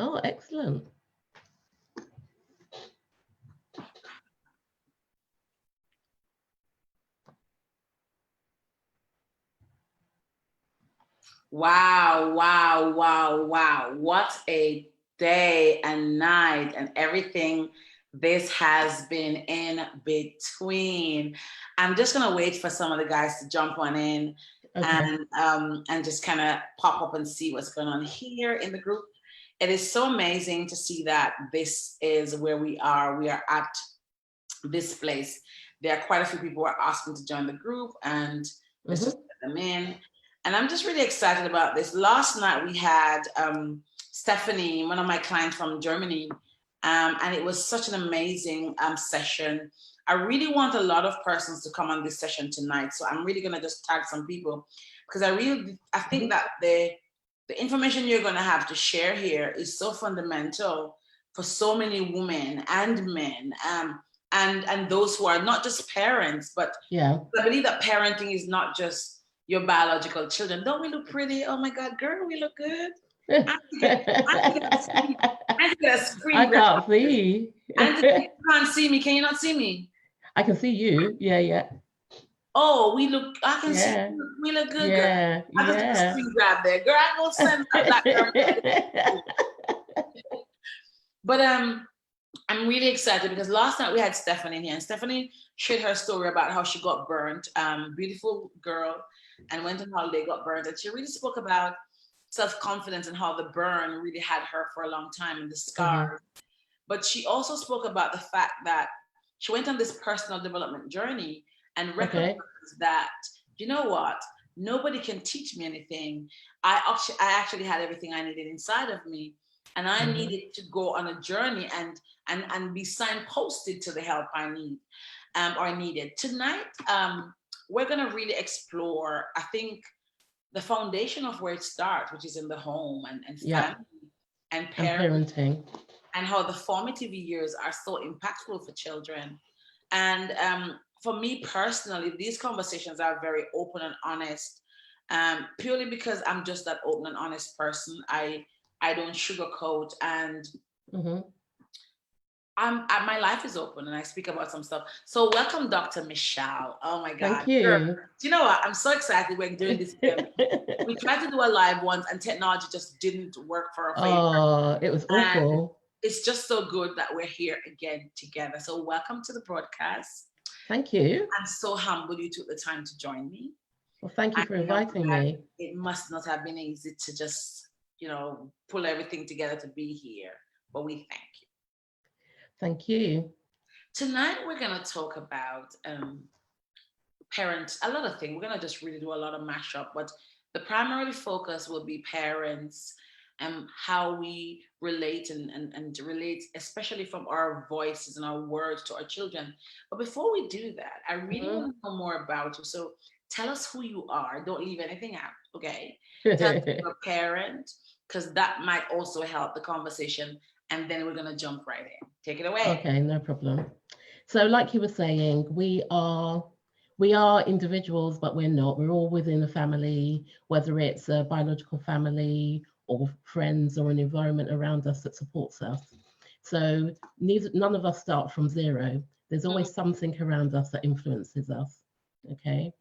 Oh, excellent. Wow, wow, wow, wow. What a day and night and everything this has been in between. I'm just gonna wait for some of the guys to jump on in Okay. and just kind of pop up and see what's going on here in the group. It is so amazing to see that this is where we are. We are at this place. There are quite a few people who are asking to join the group, and let's just get them in. And I'm just really excited about this. Last night we had Stephanie, one of my clients from Germany, and it was such an amazing session. I really want a lot of persons to come on this session tonight, so I'm really gonna just tag some people because I think that the information you're gonna have to share here is so fundamental for so many women and men, and those who are not just parents, but yeah, I believe that parenting is not just your biological children. Don't we look pretty? Oh my God, girl, we look good. I get a screen I grab. can't see. You can't see me. Can you not see me? I can see you. Yeah, yeah. Oh, I can see Yeah. we look good, girl. Yeah. I just did a Yeah. screen grab there. Girl, I go send that black girl. But I'm really excited because last night we had Stephanie in here, and Stephanie shared her story about how she got burnt. Beautiful girl, and went on holiday, got burnt, and she really spoke about self-confidence and how the burn really had her for a long time and the scars. But she also spoke about the fact that she went on this personal development journey and recognized that, you know what, nobody can teach me anything. I actually had everything I needed inside of me, and I needed to go on a journey and be signposted to the help I need or needed. Tonight, we're gonna really explore, I think, the foundation of where it starts, which is in the home and family and parenting, and how the formative years are so impactful for children. And for me personally, these conversations are very open and honest, purely because I'm just that open and honest person. I don't sugarcoat, and my life is open and I speak about some stuff. So welcome, Dr. Michele. Oh my God. Thank you. Girl, do you know what? I'm so excited we're doing this again. We tried to do a live once and technology just didn't work for our favor. Oh, it was awful. And it's just so good that we're here again together. So welcome to the broadcast. Thank you. I'm so humbled you took the time to join me. Well, thank you for inviting me. It must not have been easy to just, pull everything together to be here, but we thank you. Thank you. Tonight we're going to talk about parents, a lot of things. We're going to just really do a lot of mashup, but the primary focus will be parents and how we relate and relate, especially from our voices and our words to our children. But before we do that, I really want to know more about you. So tell us who you are. Don't leave anything out, okay? Tell us you're a parent, because that might also help the conversation. And then we're going to jump right in. Take it away. Okay, no problem. So like you were saying, we are individuals, but we're not. We're all within a family, whether it's a biological family or friends or an environment around us that supports us. So none of us start from zero. There's always something around us that influences us. Okay.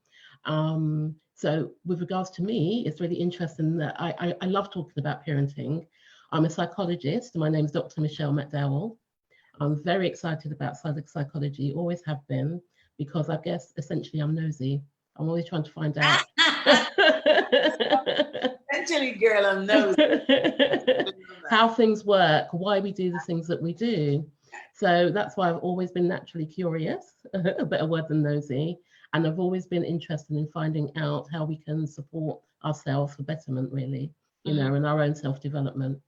So with regards to me, it's really interesting that I love talking about parenting. I'm a psychologist. My name is Dr. Michele McDowell. I'm very excited about psychology, always have been, because I guess essentially I'm nosy. I'm always trying to find out. Essentially, girl, I'm nosy. How things work, why we do the things that we do. So that's why I've always been naturally curious, a better word than nosy. And I've always been interested in finding out how we can support ourselves for betterment, really, and our own self-development.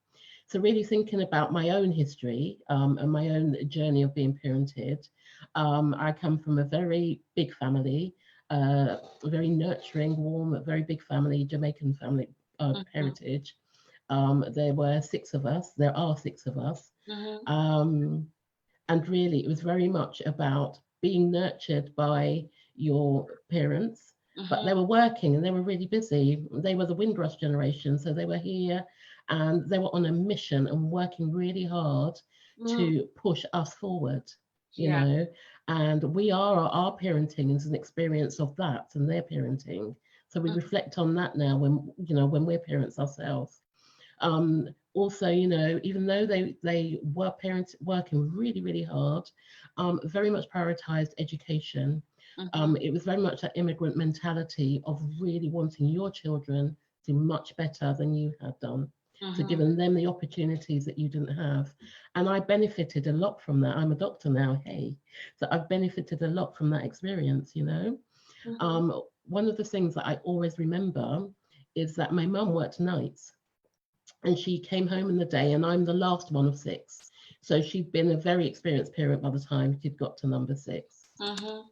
So really thinking about my own history and my own journey of being parented. I come from a very big family, very nurturing, warm, very big family, Jamaican family heritage. There were 6 of us. There are 6 of us. And really, it was very much about being nurtured by your parents but they were working and they were really busy. They were the Windrush generation, so they were here and they were on a mission and working really hard to push us forward, you Yeah. know. And we are, our parenting is an experience of that and their parenting. So we reflect on that now when, you know, when we're parents ourselves. Also, you know, even though they were parents working really, really hard, very much prioritized education. It was very much that immigrant mentality of really wanting your children to do much better than you had done. So giving them the opportunities that you didn't have. And I benefited a lot from that. I'm a doctor now, hey. So I've benefited a lot from that experience, you know. One of the things that I always remember is that my mum worked nights and she came home in the day, and I'm the last one of six. So she'd been a very experienced parent by the time she'd got to number six.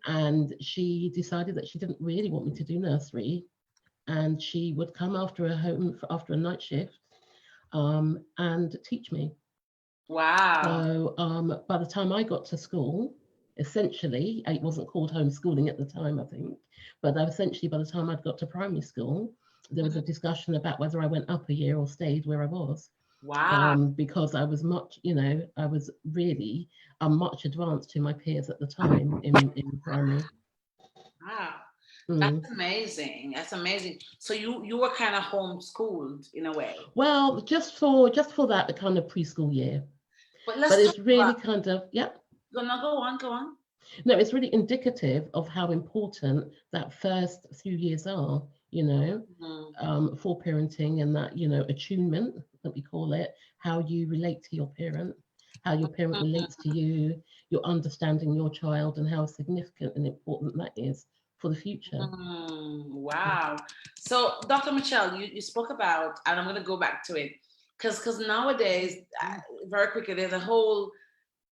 And she decided that she didn't really want me to do nursery. And she would come after after a night shift and teach me. Wow. So by the time I got to school, essentially, it wasn't called homeschooling at the time, I think, but essentially by the time I'd got to primary school, there was a discussion about whether I went up a year or stayed where I was. Wow. Because I was much, you know, I was really much advanced to my peers at the time in primary. Wow. Mm. That's amazing. That's amazing. So you were kind of homeschooled in a way. Well, just for that kind of preschool year, But but let's talk it's really about, kind of, yeah. go on, go on. No, it's really indicative of how important that first few years are, you know, for parenting, and that, you know, attunement that we call it, how you relate to your parent, how your parent relates to you, your understanding your child, and how significant and important that is for the future. Wow. So, Dr. Michelle, you spoke about, and I'm going to go back to it, because nowadays, very quickly, there's a whole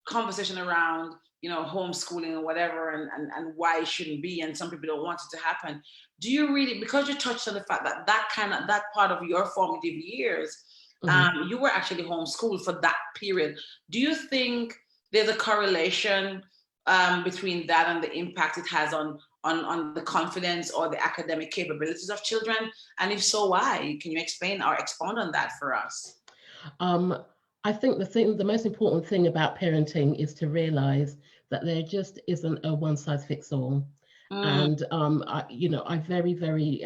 conversation around, you know, homeschooling or whatever, and why it shouldn't be, and some people don't want it to happen. Do you really, because you touched on the fact that that part of your formative years, you were actually homeschooled for that period. Do you think there's a correlation between that and the impact it has on the confidence or the academic capabilities of children? And if so, why? Can you explain or expound on that for us? I think the most important thing about parenting is to realize that there just isn't a one size fits all. And you know, I'm very, very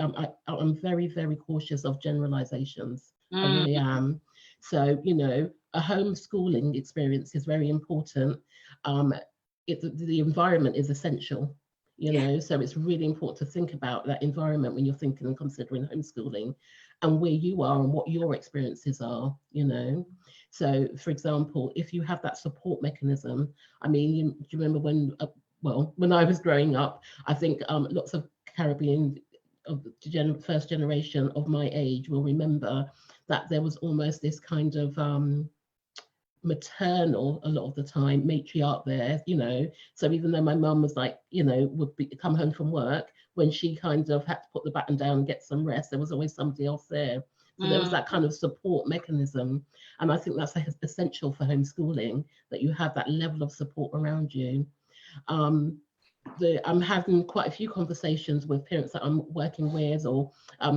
cautious of generalizations. I really am. So, you know, a homeschooling experience is very important. The environment is essential, you know, so it's really important to think about that environment when you're thinking and considering homeschooling, and where you are and what your experiences are, you know. So, for example, if you have that support mechanism, I mean, do you remember when, when I was growing up, I think lots of Caribbean of the first generation of my age will remember that there was almost this kind of maternal, a lot of the time, matriarch there, you know. So even though my mum was like, you know, come home from work, when she kind of had to put the baton down and get some rest, there was always somebody else there. So there was that kind of support mechanism. And I think that's essential for homeschooling, that you have that level of support around you. I'm having quite a few conversations with parents that I'm working with or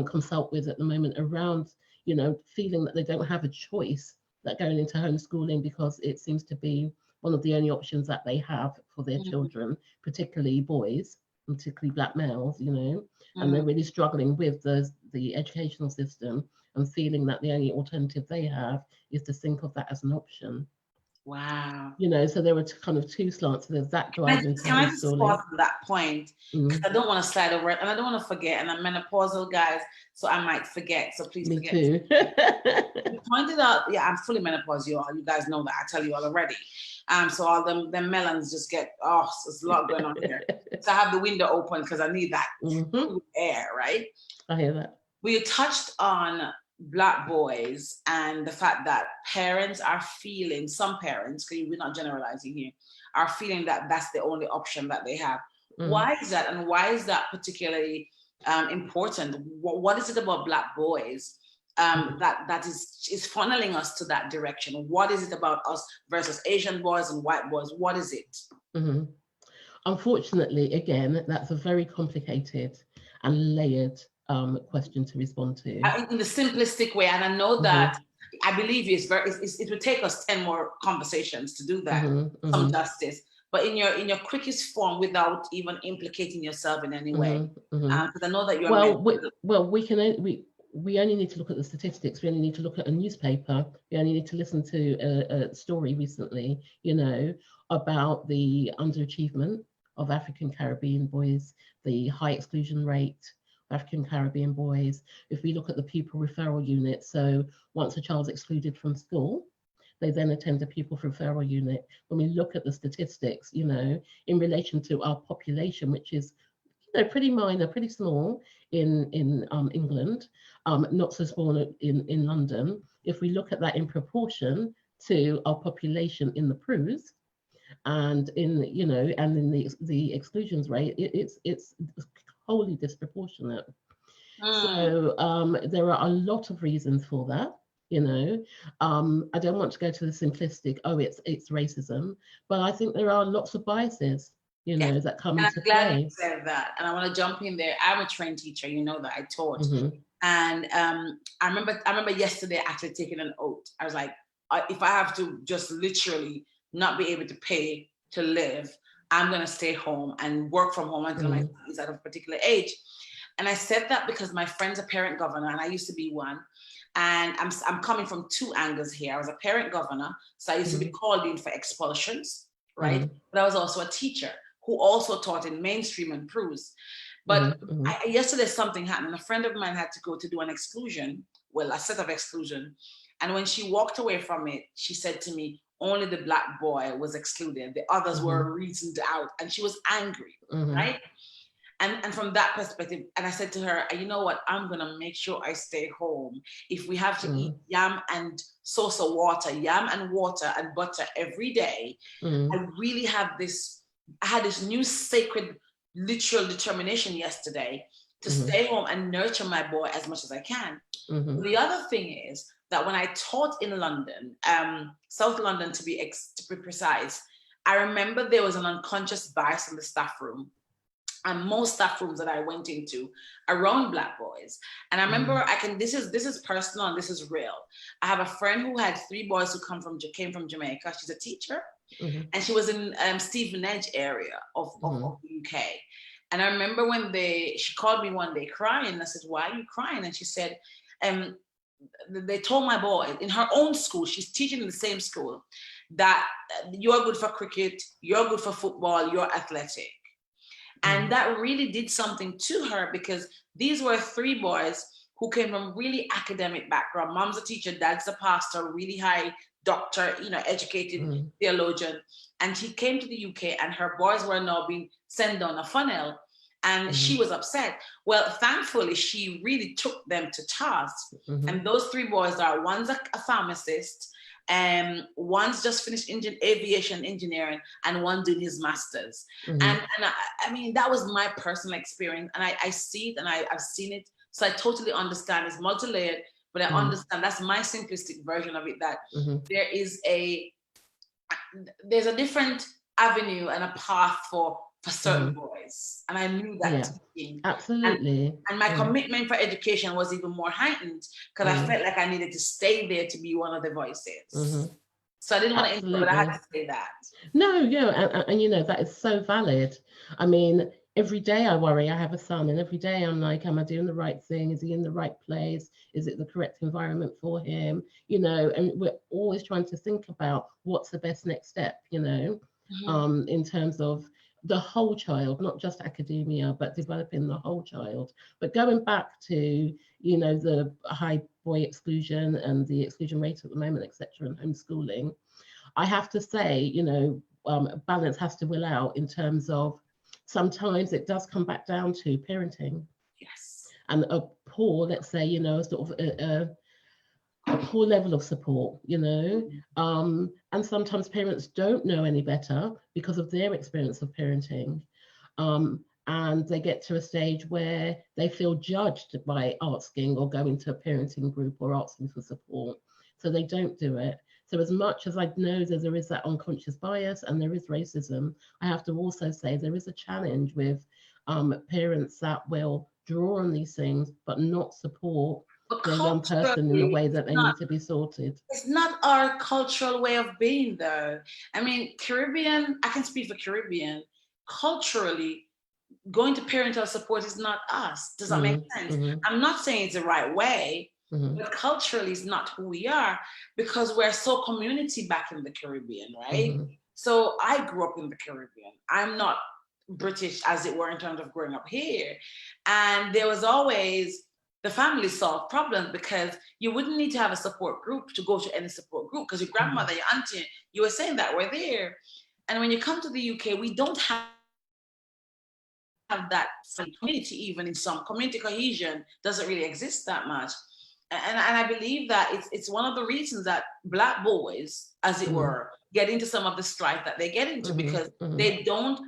consult with at the moment around, you know, feeling that they don't have a choice, that going into homeschooling, because it seems to be one of the only options that they have for their children, particularly boys, particularly black males, you know, and they're really struggling with the educational system and feeling that the only alternative they have is to think of that as an option. Wow. You know, so there were kind of two slants. So there's that drive into Can I just pause homeschooling. on that point? Because I don't want to slide over it and I don't want to forget. And I'm menopausal, guys, so I might forget. So please Me forget. too. You pointed out, yeah, I'm fully menopausal, y'all. You guys know that. I tell you all already. So all them melons just get, there's a lot going on here. So I have the window open because I need that air, right? I hear that. We touched on Black boys and the fact that parents are feeling, some parents, because we're not generalizing here, are feeling that that's the only option that they have. Why is that? And why is that particularly important? What is it about Black boys that is funneling us to that direction? What is it about us versus Asian boys and white boys? What is it? Unfortunately, again, that's a very complicated and layered question to respond to. In the simplistic way. And I know that I believe it would take us 10 more conversations to do that, some justice, but in your quickest form without even implicating yourself in any way. Because I know that you're we only need to look at the statistics. We only need to look at a newspaper. We only need to listen to a story recently, about the underachievement of African Caribbean boys, the high exclusion rate of African Caribbean boys. If we look at the pupil referral unit, so once a child's excluded from school, they then attend a pupil referral unit. When we look at the statistics, in relation to our population, which is pretty minor, pretty small in England, not so small in London. If we look at that in proportion to our population in the PRUs, and in the exclusions rate, it's wholly disproportionate. So there are a lot of reasons for that. I don't want to go to the simplistic, it's racism, but I think there are lots of biases that come into play. I'm glad you said that, and I want to jump in there. I'm a trained teacher, that I taught, and I remember yesterday actually taking an oath. I was like, if I have to just literally not be able to pay to live, I'm gonna stay home and work from home until my son is at a particular age. And I said that because my friend's a parent governor, and I used to be one. And I'm coming from two angles here. I was a parent governor, so I used to be called in for expulsions, right? But I was also a teacher who also taught in mainstream and PRUs. But yesterday something happened. A friend of mine had to go to do a set of exclusion. And when she walked away from it, she said to me, only the Black boy was excluded. The others were reasoned out. And she was angry, right? And from that perspective, and I said to her, you know what, I'm going to make sure I stay home. If we have to eat yam and salsa water, yam and water and butter every day, I really had this new sacred, literal determination yesterday to stay home and nurture my boy as much as I can. The other thing is that when I taught in London, South London to be precise, I remember there was an unconscious bias in the staff room. And most staff rooms that I went into around Black boys. And I remember this is personal and this is real. I have a friend who had 3 boys who came from Jamaica. She's a teacher. And she was in Stevenage area of the UK. And I remember when she called me one day crying. And I said, why are you crying? And she said, they told my boy in her own school, she's teaching in the same school, that you're good for cricket, you're good for football, you're athletic. And that really did something to her, because these were 3 boys who came from really academic background. Mom's a teacher, dad's a pastor, really high doctor, educated theologian. And she came to the UK and her boys were now being sent down a funnel, and she was upset. Well, thankfully, she really took them to task. And those 3 boys one's a pharmacist, one's just finished aviation engineering, and one doing his master's. And I mean, that was my personal experience, and I see it, and I've seen it, so I totally understand. It's multi-layered, but I understand. That's my simplistic version of it, that there's a different avenue and a path for certain boys, and I knew that. Absolutely. And my commitment for education was even more heightened, because I felt like I needed to stay there to be one of the voices. So I didn't want to interrupt, but I had to say that. No, and that is so valid. I mean, every day I worry. I have a son, and every day I'm like, am I doing the right thing? Is he in the right place? Is it the correct environment for him? And we're always trying to think about what's the best next step, in terms of the whole child, not just academia, but developing the whole child. But going back to, the high boy exclusion and the exclusion rate at the moment, etc., and homeschooling, I have to say, balance has to will out in terms of sometimes it does come back down to parenting. Yes. And a poor, let's say, sort of a poor level of support, and sometimes parents don't know any better because of their experience of parenting, and they get to a stage where they feel judged by asking or going to a parenting group or asking for support, so they don't do it. So as much as I know that there is that unconscious bias and there is racism, I have to also say there is a challenge with parents that will draw on these things, but not support But their young person in the culturally, way that they need to be sorted. it's not our cultural way of being, though. I mean, Caribbean, I can speak for Caribbean. Culturally, going to parental support is not us. Does that make sense? Mm-hmm. I'm not saying it's the right way, Mm-hmm. but culturally is not who we are because we're so community back in the Caribbean, right? Mm-hmm. So I grew up in the Caribbean. I'm not British, as it were, in terms of growing up here. And there was always the family solved problems because you wouldn't need to have a support group to go to any support group because your grandmother, your auntie, you were saying that were there. And when you come to the UK, we don't have that community, even in some community cohesion doesn't really exist that much. And I believe that it's one of the reasons that Black boys, as it were, get into some of the strife that they get into because they don't.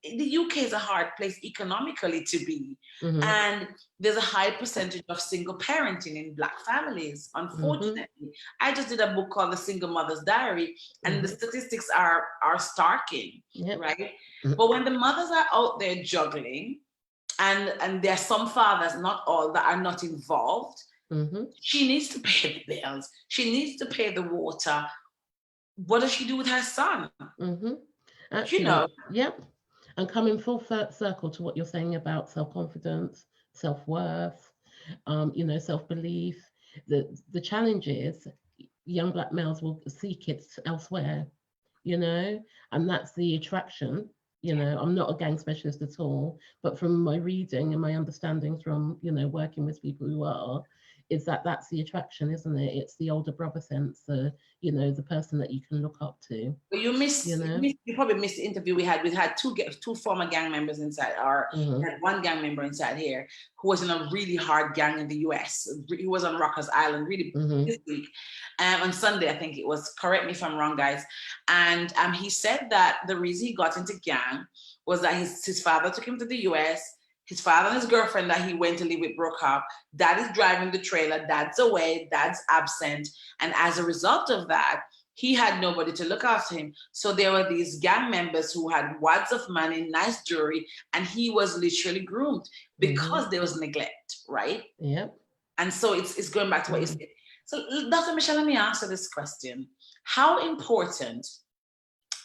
The UK is a hard place economically to be, and there's a high percentage of single parenting in Black families. Unfortunately, I just did a book called The Single Mother's Diary, and the statistics are starking, right? But when the mothers are out there juggling, and there are some fathers, not all, that are not involved. She needs to pay the bills. She needs to pay the water. What does she do with her son? Actually, You know. Yep. And coming full circle to what you're saying about self-confidence, self-worth, self-belief. The challenge is young Black males will seek it elsewhere, and that's the attraction. I'm not a gang specialist at all, but from my reading and my understanding from, working with people who are, is that that's the attraction, isn't it? It's the older brother sense, the person that you can look up to. But you probably missed the interview we had. We had two former gang members inside, or we had one gang member inside here who was in a really hard gang in the US. He was on Rockers Island really this week. On Sunday, I think it was. Correct me if I'm wrong, guys. And he said that the reason he got into gang was that his father took him to the US. His father and his girlfriend that he went to live with broke up. Dad is driving the trailer. Dad's away. Dad's absent. And as a result of that, he had nobody to look after him. So there were these gang members who had wads of money, nice jewelry, and he was literally groomed because there was neglect, right? Yep. And so it's going back to what you said. So Dr. Michele, let me answer this question. How important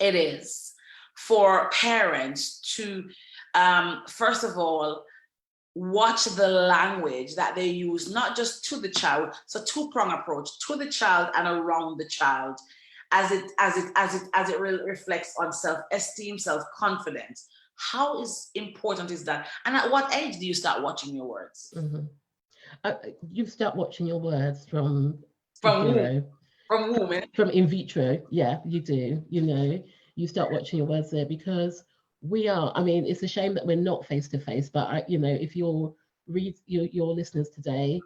it is for parents to first of all, watch the language that they use, not just to the child. So two-prong approach to the child and around the child, as it reflects on self-esteem, self-confidence. How important is that? And at what age do you start watching your words? You start watching your words from womb. From in vitro. Yeah, you do. You start watching your words there because it's a shame that we're not face to face, but if your listeners today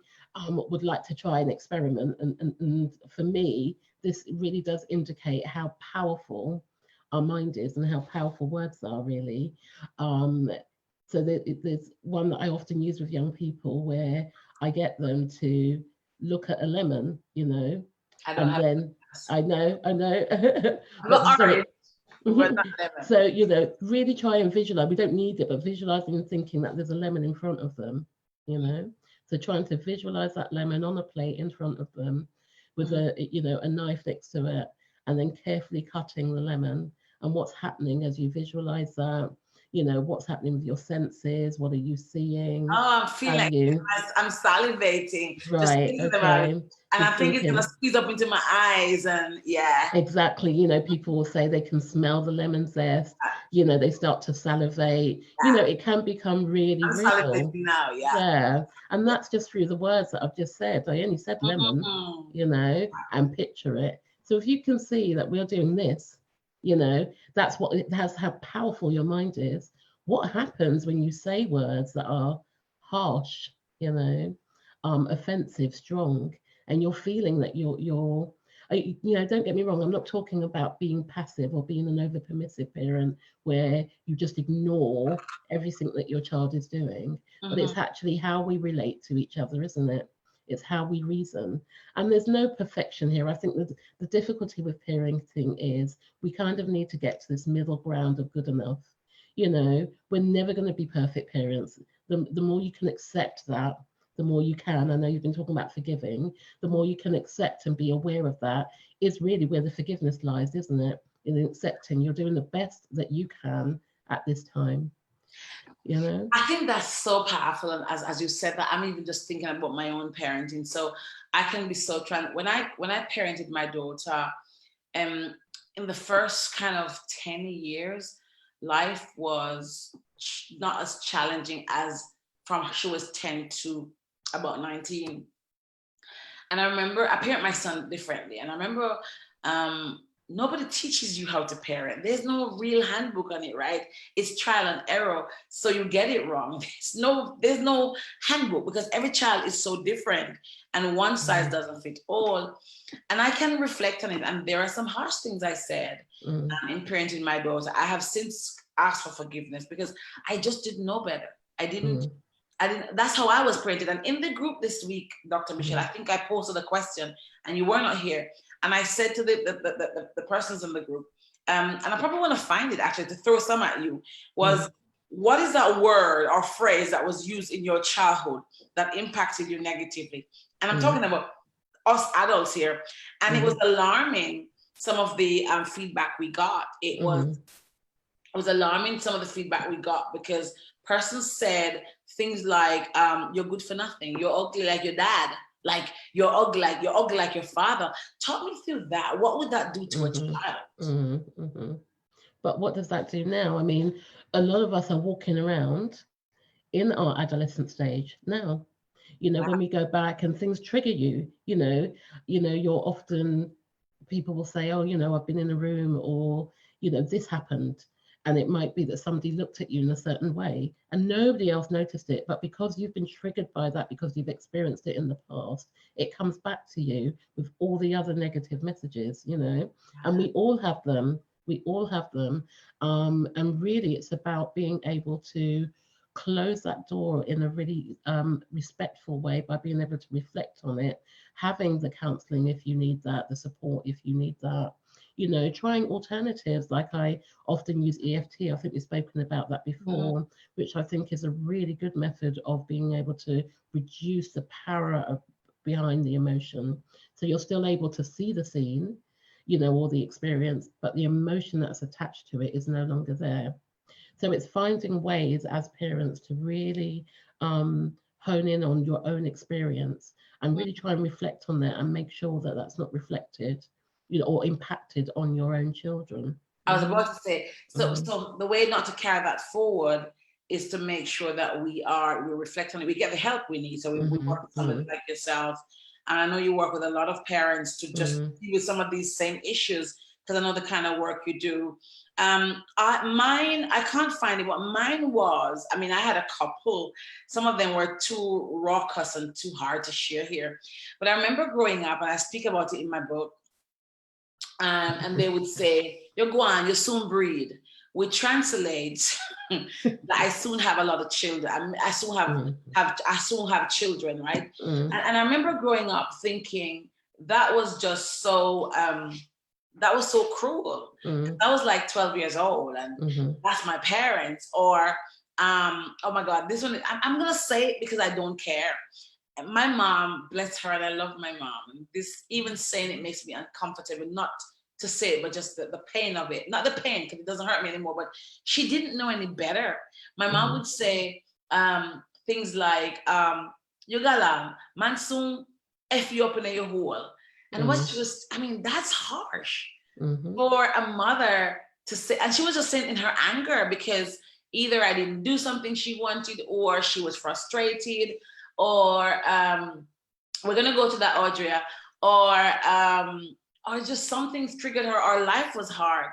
would like to try an experiment, and for me, this really does indicate how powerful our mind is and how powerful words are, really. So there's one that I often use with young people where I get them to look at a lemon, I know. but so, really try and visualize. We don't need it, but visualizing and thinking that there's a lemon in front of them, So trying to visualize that lemon on a plate in front of them with a knife next to it, and then carefully cutting the lemon. And what's happening as you visualize that, what's happening with your senses, what are you seeing? Oh, I'm feeling I'm salivating. Right, just thinking about it. And I think it's gonna squeeze up into my eyes, and exactly. People will say they can smell the lemon zest. They start to salivate. It can become really I'm real. Salivating now, yeah. And that's just through the words that I've just said. I only said lemon, and picture it. So if you can see that we're doing this, that's what it has, how powerful your mind is. What happens when you say words that are harsh, offensive, strong, and you're feeling that you're don't get me wrong, I'm not talking about being passive or being an over permissive parent where you just ignore everything that your child is doing, but it's actually how we relate to each other, isn't it? It's how we reason. And there's no perfection here. I think that the difficulty with parenting is we kind of need to get to this middle ground of good enough. We're never going to be perfect parents. the more you can accept that, the more you can. I know you've been talking about forgiving. The more you can accept and be aware of that is really where the forgiveness lies, isn't it? In accepting you're doing the best that you can at this time. You know? I think that's so powerful. And as you said that, I'm even just thinking about my own parenting. So I can be so when I parented my daughter, in the first kind of 10 years, life was not as challenging as from she was 10 to about 19. And I remember I parent my son differently. And I remember nobody teaches you how to parent. There's no real handbook on it, right? It's trial and error. So you get it wrong. There's no handbook because every child is so different and one size doesn't fit all. And I can reflect on it. And there are some harsh things I said in parenting my daughter. I have since asked for forgiveness because I just didn't know better. I didn't, that's how I was parented. And in the group this week, Dr. Michele, I think I posted a question and you were not here. And I said to the persons in the group, and I probably want to find it actually to throw some at you, was what is that word or phrase that was used in your childhood that impacted you negatively? And I'm talking about us adults here. And it was alarming some of the feedback we got. It was alarming some of the feedback we got because persons said things like, you're good for nothing, you're ugly like your dad. Like you're ugly like your father. Talk me through that. What would that do to a child? But what does that do now? I mean, a lot of us are walking around in our adolescent stage now. You know, when we go back and things trigger you, you know, you're often, people will say, oh, you know, I've been in a room or, you know, this happened. And it might be that somebody looked at you in a certain way and nobody else noticed it. But because you've been triggered by that, because you've experienced it in the past, it comes back to you with all the other negative messages, you know, and we all have them. We all have them. And really, it's about being able to close that door in a really respectful way by being able to reflect on it, having the counseling if you need that, the support if you need that. You know, trying alternatives like I often use EFT. I think we've spoken about that before, which I think is a really good method of being able to reduce the power behind the emotion. So you're still able to see the scene, you know, or the experience, but the emotion that's attached to it is no longer there. So it's finding ways as parents to really hone in on your own experience and really try and reflect on that and make sure that that's not reflected, you know, or impacted on your own children. I was about to say, so the way not to carry that forward is to make sure that we reflect on it, we get the help we need. So we work with somebody like yourself. And I know you work with a lot of parents to just deal with some of these same issues because I know the kind of work you do. I can't find it. What mine was, I mean, I had a couple. Some of them were too raucous and too hard to share here. But I remember growing up, and I speak about it in my book, and they would say, "You're going, you soon breed," which translates that I soon have a lot of children. I soon have children, right? And I remember growing up thinking that was just so. That was so cruel. I was like 12 years old and that's my parents. Or, oh my God, this one, I'm going to say it because I don't care. My mom, bless her, and I love my mom. And this, even saying it makes me uncomfortable, not to say it, but just the pain of it. Not the pain, because it doesn't hurt me anymore, but she didn't know any better. My mom would say things like, you gala, man soon F you up in your hole. And what she was, I mean, that's harsh for a mother to say. And she was just saying in her anger because either I didn't do something she wanted, or she was frustrated, or we're gonna go to that, Audrey, or just something triggered her, or life was hard.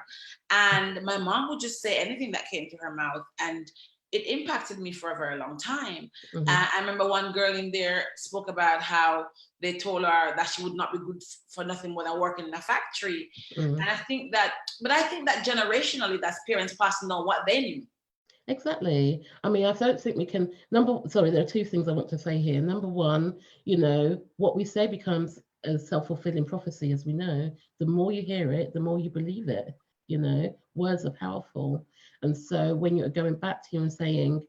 And my mom would just say anything that came to her mouth, and it impacted me for a very long time. I remember one girl in there spoke about how they told her that she would not be good for nothing more than working in a factory. And I think that generationally, that's parents passing on what they knew. Exactly. I mean, I don't think we can, there are two things I want to say here. Number one, you know, what we say becomes a self-fulfilling prophecy, as we know. The more you hear it, the more you believe it. You know, words are powerful. And so when you're going back to you and saying,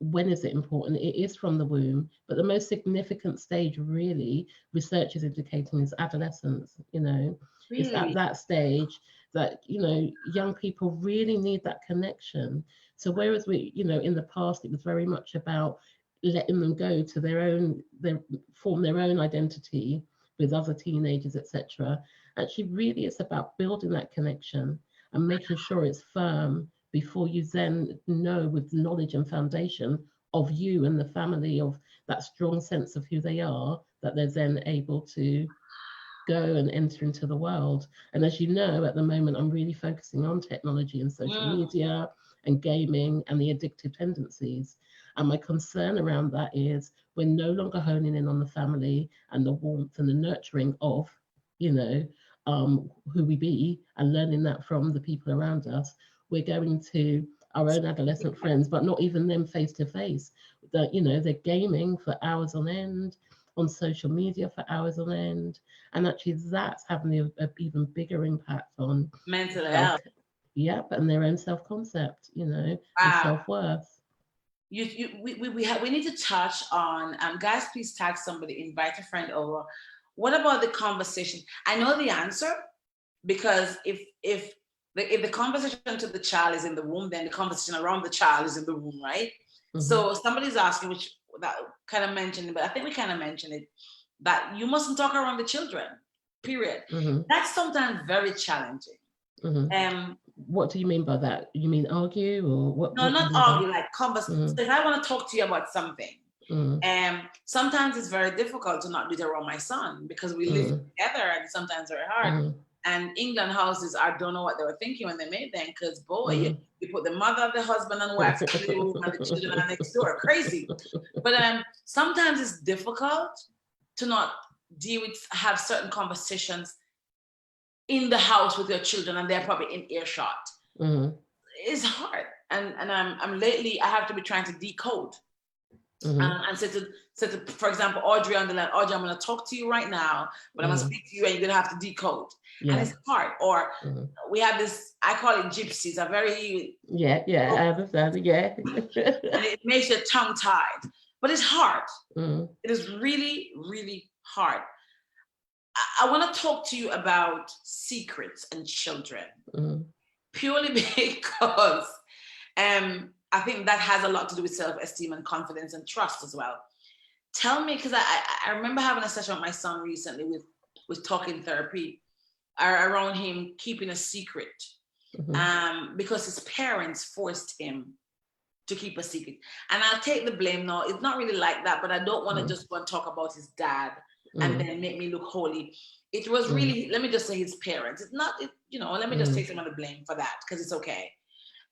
when is it important? It is from the womb, but the most significant stage, really, research is indicating, is adolescence. It's at Really? that stage that, young people really need that connection. So whereas in the past, it was very much about letting them go to form their own identity with other teenagers, etc. Actually, really, it's about building that connection and making sure it's firm before you then know, with knowledge and foundation of you and the family, of that strong sense of who they are, that they're then able to go and enter into the world. And as you know, at the moment, I'm really focusing on technology and social Mm. media and gaming and the addictive tendencies. And my concern around that is we're no longer honing in on the family and the warmth and the nurturing of, who we be, and learning that from the people around us. We're going to our own adolescent friends, but not even them face to face. That they're gaming for hours on end, on social media for hours on end, and actually that's having a even bigger impact on Mental self, health. yep, and their own self-concept, and Wow. self-worth. We need to touch on, guys, please tag somebody, invite a friend over. What about the conversation? I know the answer, because if the conversation to the child is in the womb, then the conversation around the child is in the womb, right? Mm-hmm. So somebody's asking, which that kind of mentioned, but I think we kind of mentioned it, that you mustn't talk around the children, period. Mm-hmm. That's sometimes very challenging. Mm-hmm. What do you mean by that? You mean argue, or what? No, what not argue, like converse. Mm-hmm. So if I want to talk to you about something, mm-hmm. Sometimes it's very difficult to not do it around my son, because we live together, and sometimes very hard. And England houses, I don't know what they were thinking when they made them, because boy, you put the mother, the husband, and wife in the room, and the children are next door. Crazy. But sometimes it's difficult to not have certain conversations in the house with your children, and they're probably in earshot. It's hard, and I'm lately, I have to be trying to decode. And say to, for example, Audrey on the line, Audrey, I'm going to talk to you right now, but I'm going to speak to you, and you're going to have to decode. Yeah. And it's hard. Or we have this, I call it gypsies, a very... I understand, yeah. And it makes your tongue tied. But it's hard. It is really, really hard. I want to talk to you about secrets and children. Purely because... I think that has a lot to do with self-esteem and confidence and trust as well. Tell me, because I remember having a session with my son recently with talking therapy around him keeping a secret, because his parents forced him to keep a secret. And I'll take the blame now. It's not really like that, but I don't want to just go and talk about his dad and then make me look holy. It was really, let me just say, his parents. It's not, let me just take some of the blame for that, because it's okay.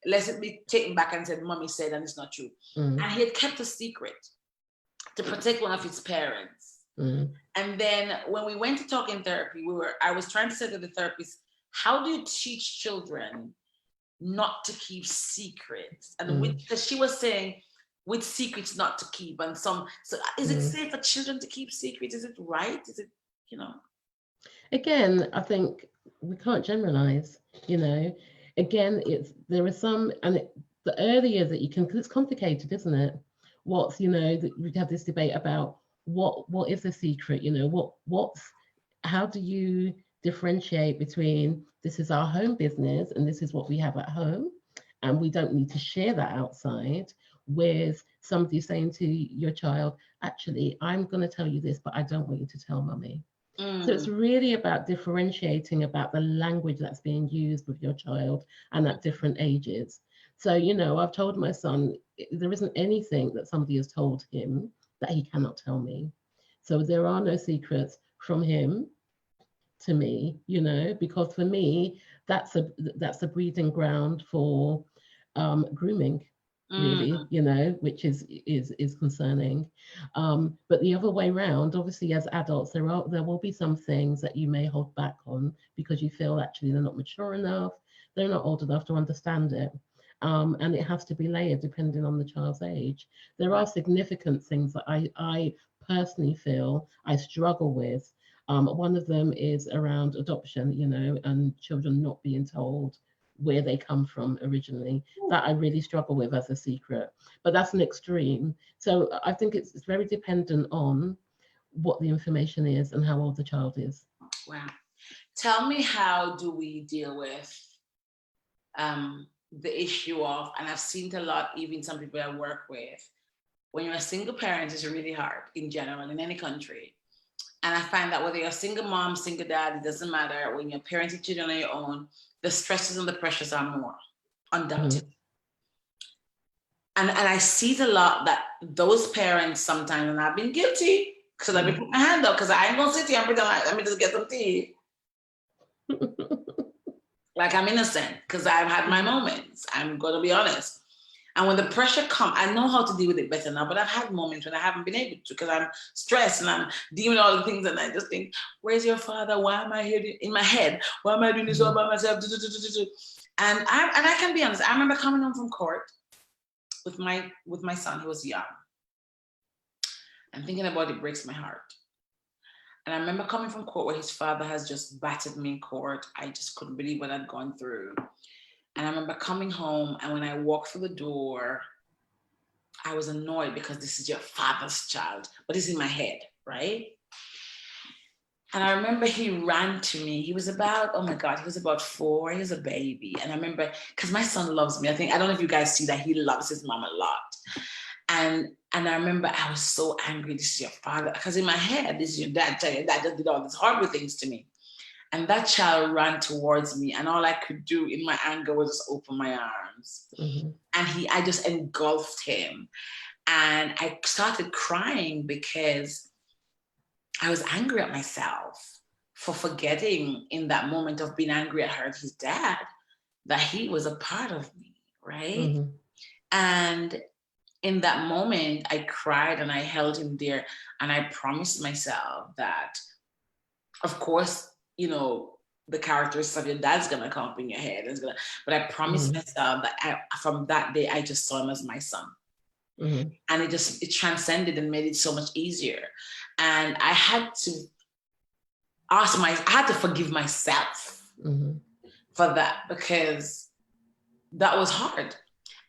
Let it be taken back and said, mommy said, and it's not true. And he had kept a secret to protect one of his parents. And then when we went to talk in therapy, I was trying to say to the therapist, how do you teach children not to keep secrets? And because she was saying, with secrets not to keep, and so is it safe for children to keep secrets? Is it right? Is it, Again, I think we can't generalize, Again, there are some, and the earlier that you can, because it's complicated, isn't it? What's, we have this debate about what is the secret, how do you differentiate between this is our home business and this is what we have at home, and we don't need to share that outside, with somebody saying to your child, actually, I'm going to tell you this, but I don't want you to tell mummy. So it's really about differentiating about the language that's being used with your child and at different ages. So, I've told my son, there isn't anything that somebody has told him that he cannot tell me. So there are no secrets from him to me, because for me, that's a breeding ground for grooming. Really, which is concerning. But the other way around, obviously, as adults, there will be some things that you may hold back on because you feel actually they're not mature enough, they're not old enough to understand it. And it has to be layered depending on the child's age. There are significant things that I personally feel I struggle with. One of them is around adoption, and children not being told where they come from originally. That I really struggle with as a secret, but that's an extreme. So I think it's very dependent on what the information is and how old the child is. Wow. Tell me, how do we deal with the issue of, and I've seen it a lot, even some people I work with, when you're a single parent, it's really hard in general in any country. And I find that whether you're a single mom, single dad, it doesn't matter. When you're parenting children on your own, the stresses and the pressures are more, undoubtedly. Mm-hmm. And I see it a lot that those parents sometimes, and I've been guilty, because I've been putting my hand up, because I ain't gonna sit here and pretend like, let me just get some tea. Like I'm innocent, because I've had my moments. I'm gonna be honest. And when the pressure comes, I know how to deal with it better now, but I've had moments when I haven't been able to, because I'm stressed and I'm dealing with all the things, and I just think, where's your father? Why am I here in my head? Why am I doing this all by myself? And I can be honest, I remember coming home from court with my son. He was young. And thinking about it breaks my heart. And I remember coming from court where his father has just battered me in court. I just couldn't believe what I'd gone through. And I remember coming home, and when I walked through the door, I was annoyed because this is your father's child, but it's in my head, right? And I remember he ran to me. He was about, oh my God, he was about 4. He was a baby. And I remember, because my son loves me. I don't know if you guys see that, he loves his mom a lot. And I remember I was so angry, this is your father, because in my head, this is your dad, your dad just did all these horrible things to me. And that child ran towards me, and all I could do in my anger was just open my arms. Mm-hmm. And I just engulfed him. And I started crying because I was angry at myself for forgetting in that moment of being angry at her, his dad, that he was a part of me, right? Mm-hmm. And in that moment, I cried and I held him there, and I promised myself that, of course, you know, the characteristics of your dad's gonna come up in your head. But I promised myself that from that day, I just saw him as my son. Mm-hmm. And it transcended and made it so much easier. And I had to forgive myself for that, because that was hard.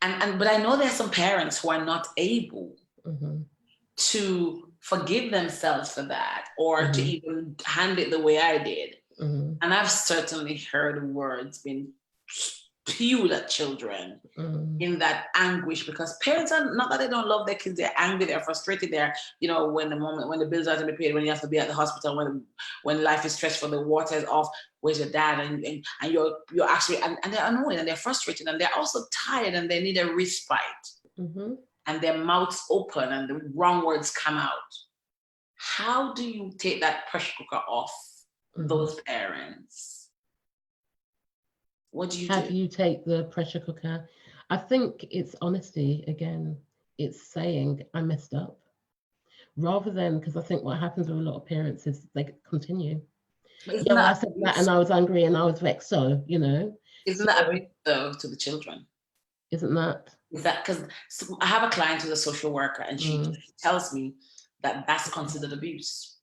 But I know there's some parents who are not able to forgive themselves for that, or to even handle it the way I did. And I've certainly heard words being spewed at children in that anguish, because parents are not that they don't love their kids, they're angry, they're frustrated, they're, you know, when the bills are to be paid, when you have to be at the hospital, when life is stressful, the water is off, where's your dad? And you're actually, and they're annoyed and they're frustrated, and they're also tired, and they need a respite. And their mouths open and the wrong words come out. How do you take that pressure cooker off those parents? What do you do? How do you take the pressure cooker? I think it's honesty again. It's saying, I messed up. Rather than, because I think what happens with a lot of parents is they continue. Yeah, well, I said that and I was angry and I was vexed, so, you know. Isn't that abuse, though, to the children? Isn't that? Is that because I have a client who's a social worker, and she tells me that that's considered abuse.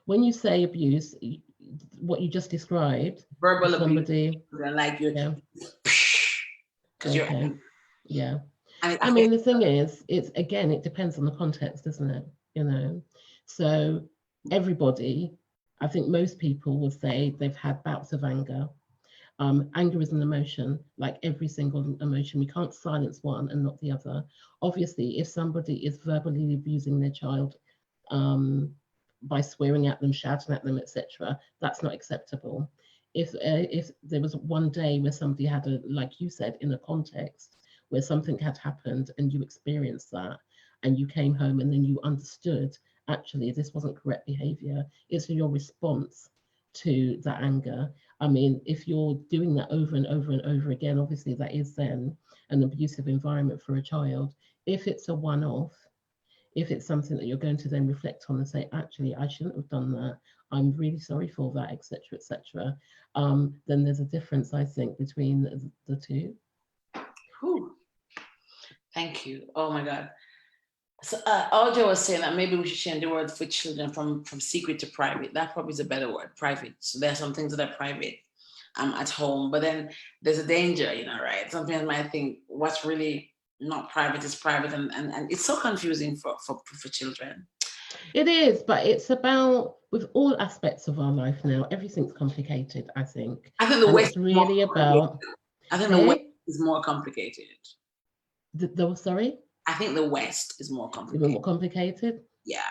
When you say abuse, what you just described, verbal somebody, abuse, like you're, because you're angry. Yeah. I mean, the thing is, it depends on the context, doesn't it? You know, so everybody, I think most people would say they've had bouts of anger. Anger is an emotion, like every single emotion. We can't silence one and not the other. Obviously, if somebody is verbally abusing their child by swearing at them, shouting at them, etc., that's not acceptable. If there was one day where somebody had like you said, in a context where something had happened and you experienced that, and you came home and then you understood, actually, this wasn't correct behavior, it's your response to that anger. I mean, if you're doing that over and over and over again, obviously that is then an abusive environment for a child. If it's a one-off, if it's something that you're going to then reflect on and say, actually, I shouldn't have done that, I'm really sorry for that, etc., etc., then there's a difference, I think, between the two. Whew. Thank you. Oh my God. So Audrey was saying that maybe we should change the word for children from secret to private. That probably is a better word, private. So there are some things that are private. at home. But then there's a danger, right? Some people might think what's really not private is private, and it's so confusing for children. It is, but it's about with all aspects of our life now. Everything's complicated, I think, I think the and West it's really about. I think the West Hey, is more complicated. Sorry, I think the West is more even complicated. more complicated. Yeah.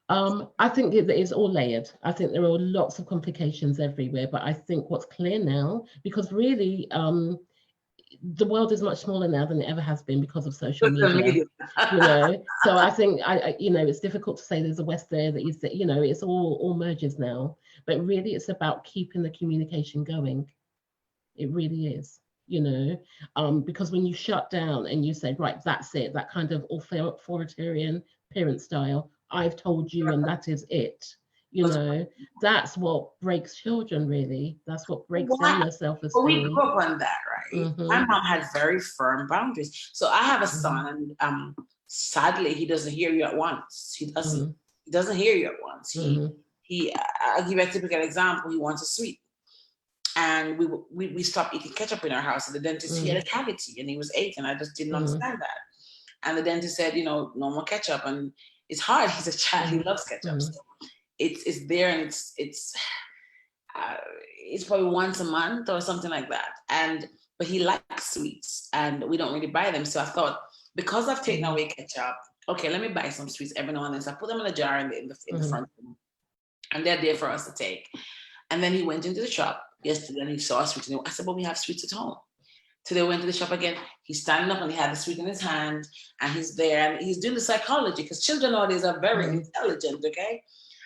I think it is all layered. I think there are lots of complications everywhere, but I think what's clear now, because really, the world is much smaller now than it ever has been because of social media. So I think it's difficult to say there's a West there that is, it's all merges now, but really it's about keeping the communication going. It really is, because when you shut down and you say, right, that's it, that kind of authoritarian parent style, I've told you and that is it, that's what breaks children, really. That's what breaks down their self-esteem. We grew up on that, right? Mm-hmm. My mom had very firm boundaries. So I have a son, and sadly, he doesn't hear you at once. He doesn't. He doesn't hear you at once. I'll give you a typical example. He wants a sweet. And we stopped eating ketchup in our house. And the dentist, he had a cavity, and he was 8, and I just didn't understand that. And the dentist said, no more ketchup. And it's hard. He's a child. He loves ketchup. So it's there, and it's probably once a month or something like that. But he likes sweets, and we don't really buy them. So I thought, because I've taken away ketchup, okay, let me buy some sweets every now and then. So I put them in a jar in the front room, and they're there for us to take. And then he went into the shop yesterday, and he saw a sweet. And I said, but we have sweets at home. Today we went to the shop again. He's standing up, and he had the sweet in his hand, and he's there, and he's doing the psychology, because children nowadays are very intelligent, okay?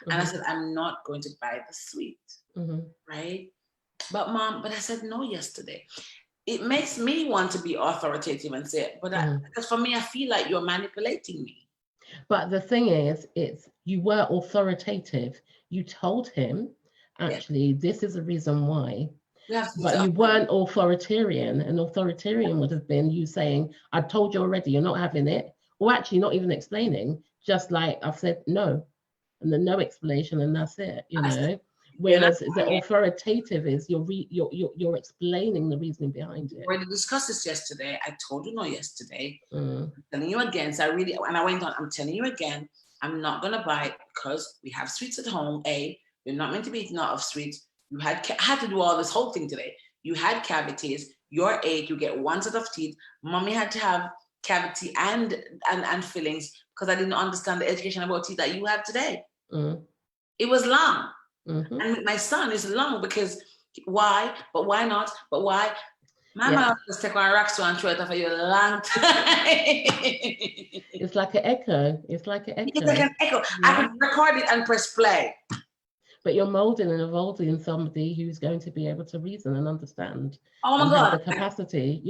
And I said, I'm not going to buy the sweet, right? But Mom, I said no yesterday. It makes me want to be authoritative and say, because for me, I feel like you're manipulating me. But the thing is, you were authoritative. You told him, actually, this is the reason why. But you weren't authoritarian. An authoritarian would have been you saying, I told you already, you're not having it. Or actually not even explaining, just like I've said no. And then no explanation, and that's it, Whereas the authoritative is you're explaining the reasoning behind it. We discussed this yesterday. I told you no yesterday. I'm telling you again. So I went on, I'm telling you again, I'm not gonna buy it because we have sweets at home. You're not meant to be eating out of sweets. I had to do all this whole thing today. You had cavities. You're 8. You get one set of teeth. Mommy had to have cavity and fillings because I didn't understand the education about teeth that you have today. It was long. And with my son, it's long because why? But why not? But why? My mom just take on rocks and throw it for you a long time. It's like an echo. It's like an echo. I can record it and press play. But you're molding and evolving somebody who's going to be able to reason and understand. Oh my God. Have the capacity,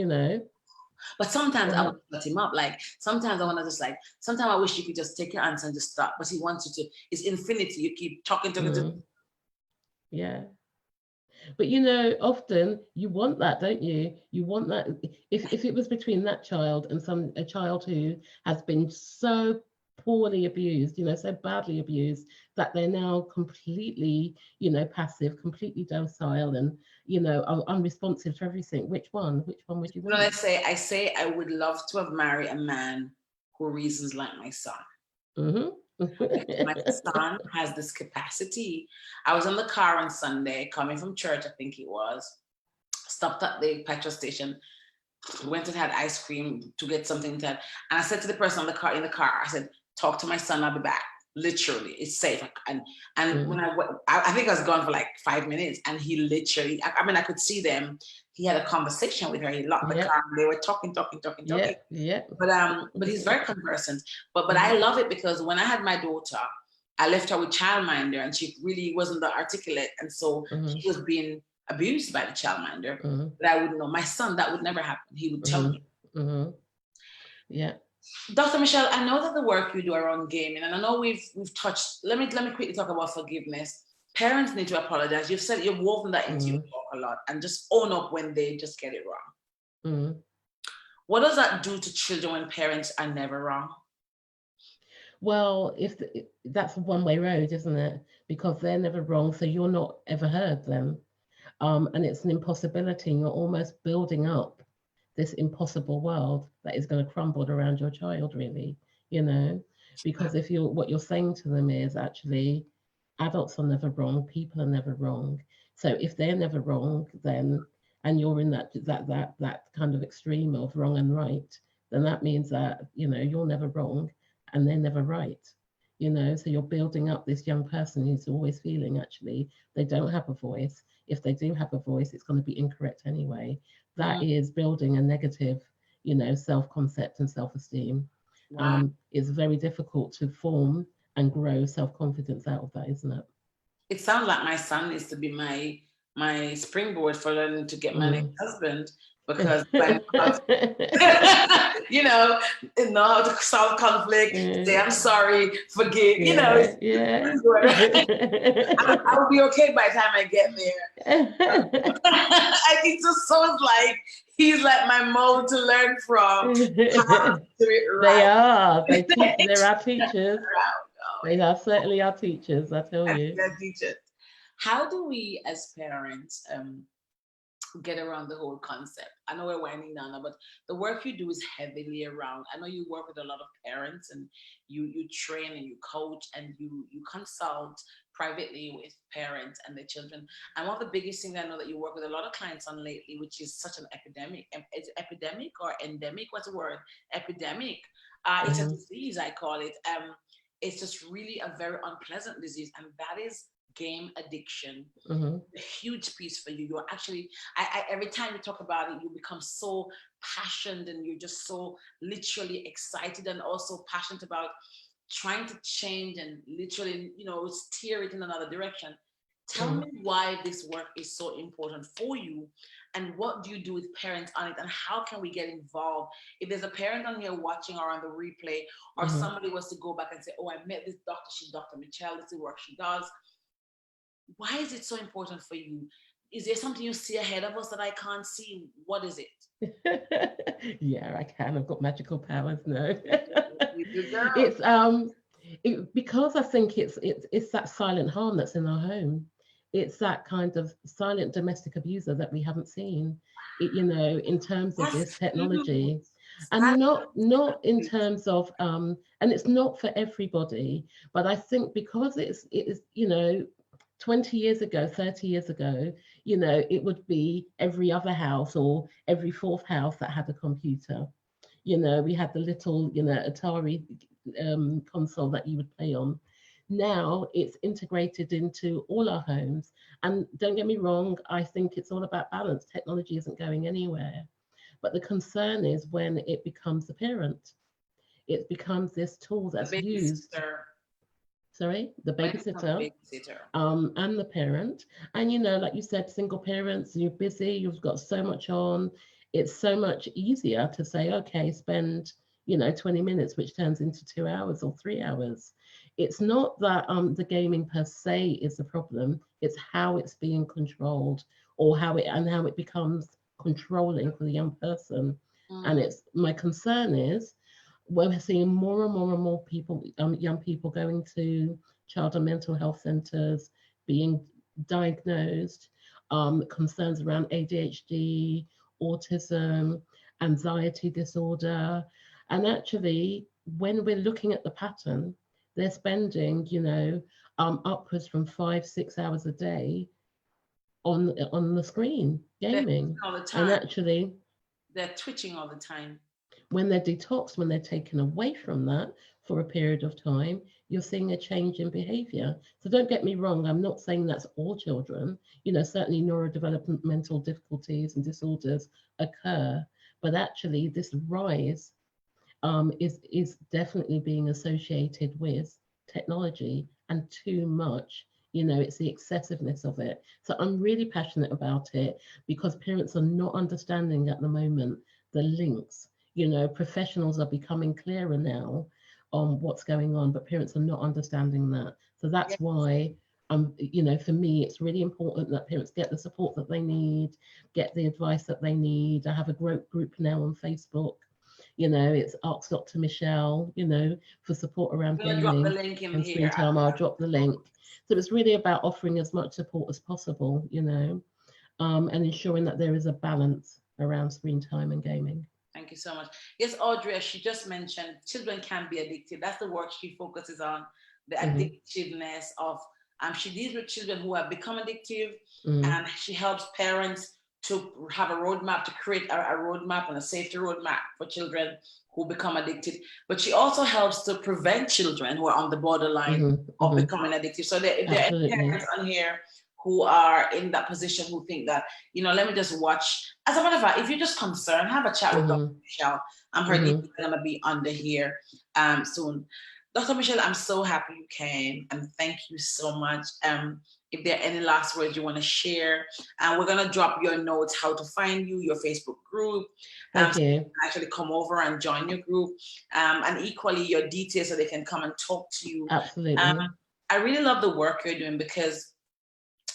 But sometimes I want to let him up. Like, sometimes I want to just sometimes I wish you could just take your answer and just stop. But he wants you to, it's infinity. You keep talking. Yeah. But often you want that, don't you? You want that. If it was between that child and a child who has been so poorly abused, so badly abused that they're now completely, passive, completely docile, and are unresponsive to everything. Which one would you want? I say I would love to have married a man who reasons like my son. My son has this capacity. I was in the car on Sunday coming from church, I think it was, stopped at the petrol station, went and had ice cream to get something to have, and I said to the person in the car, I said, talk to my son, I'll be back. Literally, it's safe. And when I think I was gone for like 5 minutes, and he literally, I could see them. He had a conversation with her. He locked the car, and they were talking. Yeah. But he's very conversant. But I love it because when I had my daughter, I left her with childminder, and she really wasn't that articulate, and so she was being abused by the childminder. But I wouldn't know. My son, that would never happen. He would tell me. Yeah. Dr. Michele, I know that the work you do around gaming, and I know we've touched, let me quickly talk about forgiveness. Parents need to apologize. You've woven that into your talk a lot, and just own up when they just get it wrong. What does that do to children when parents are never wrong? Well, that's a one-way road, isn't it? Because they're never wrong, so you're not ever heard them. and it's an impossibility. And you're almost building up this impossible world that is going to crumble around your child, really, you know, because if you're what you're saying to them is actually adults are never wrong, people are never wrong. So if they're never wrong, then and you're in that kind of extreme of wrong and right, then that means that you're never wrong and they're never right. So you're building up this young person who's always feeling actually they don't have a voice. If they do have a voice, it's going to be incorrect anyway. That is building a negative, self-concept and self-esteem. Wow. It's very difficult to form and grow self-confidence out of that, isn't it? It sounds like my son needs to be my springboard for learning to get my next husband, because I know how to, know how to solve conflict, say I'm sorry, forgive, Yeah. I'll be okay by the time I get there. I think just so it's like he's like my mode to learn from. How to do it right. They are. They're our teachers. They are certainly our teachers, I tell you. They're teachers. How do we as parents get around the whole concept? I know we're winding down now, but the work you do is heavily around. I know you work with a lot of parents, and you train and you coach and you consult privately with parents and their children. And one of the biggest things I know that you work with a lot of clients on lately, which is such an epidemic. Is it epidemic or endemic? What's the word? Epidemic. It's a disease, I call it. It's just really a very unpleasant disease, and that is game addiction. A huge piece for you. You're actually, I every time you talk about it, you become so passionate, and you're just so literally excited, and also passionate about trying to change and literally, steer it in another direction. Tell me why this work is so important for you, and what do you do with parents on it, and how can we get involved? If there's a parent on here watching or on the replay, or somebody was to go back and say, oh, I met this doctor, she's Dr. Michele, this is the work she does. Why is it so important for you? Is there something you see ahead of us that I can't see? What is it? Yeah, I can. I've got magical powers. No. It's because I think it's that silent harm that's in our home. It's that kind of silent domestic abuser that we haven't seen. In terms of this technology. And not in terms of and it's not for everybody, but I think because it is 20 years ago, 30 years ago, it would be every other house or every fourth house that had a computer. We had the little, Atari console that you would play on. Now it's integrated into all our homes. And don't get me wrong, I think it's all about balance. Technology isn't going anywhere. But the concern is when it becomes a parent. It becomes this tool that's used. Sorry, the babysitter, and the parent. And like you said, single parents, you're busy, you've got so much on. It's so much easier to say, okay, spend 20 minutes, which turns into 2 hours or 3 hours. It's not that the gaming per se is the problem. It's how it's being controlled, or how it becomes controlling for the young person. And it's my concern is we're seeing more and more and more people, young people, going to child and mental health centres, being diagnosed, concerns around ADHD, autism, anxiety disorder. And actually, when we're looking at the pattern, they're spending, upwards from 5-6 hours a day on the screen gaming. All the time. And actually, they're twitching all the time. When they're detoxed, when they're taken away from that for a period of time, you're seeing a change in behavior. So don't get me wrong, I'm not saying that's all children. Certainly neurodevelopmental difficulties and disorders occur, but actually this rise is definitely being associated with technology and too much. It's the excessiveness of it. So I'm really passionate about it because parents are not understanding at the moment the links. Professionals are becoming clearer now on what's going on, but parents are not understanding that. So that's why for me, it's really important that parents get the support that they need, get the advice that they need. I have a group now on Facebook. It's Ask Dr. Michele, for support around gaming and screen time. I'll drop the link. So it's really about offering as much support as possible, and ensuring that there is a balance around screen time and gaming. Thank you so much. Yes, Audrey, as she just mentioned, children can be addicted. That's the work she focuses on, the addictiveness of, she deals with children who have become addictive, and she helps parents to have a roadmap, to create a roadmap and a safety roadmap for children who become addicted. But she also helps to prevent children who are on the borderline of becoming addicted. So if there are any parents on here who are in that position, who think that, let me just watch. As a matter of fact, if you're just concerned, have a chat with Dr. Michele. I'm her details are going to be under here soon. Dr. Michele, I'm so happy you came, and thank you so much. If there are any last words you want to share, and we're going to drop your notes, how to find you, your Facebook group. Thank you. So you can actually come over and join your group, and equally your details so they can come and talk to you. Absolutely. I really love the work you're doing, because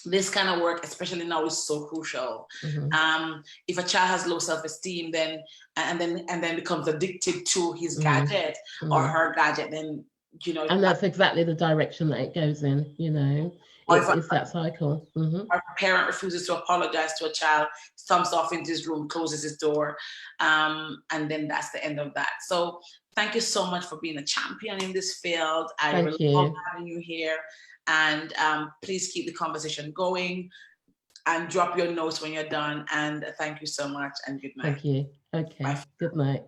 this kind of work, especially now, is so crucial. If a child has low self-esteem, then becomes addicted to his gadget or her gadget, then and that's exactly the direction that it goes in. It's that cycle. Or if a parent refuses to apologize to a child, stomps off into his room, closes his door, and then that's the end of that. So thank you so much for being a champion in this field. I really love having you here. And please keep the conversation going, and drop your notes when you're done. And thank you so much, and good night. Thank you. Okay. Bye. Good night.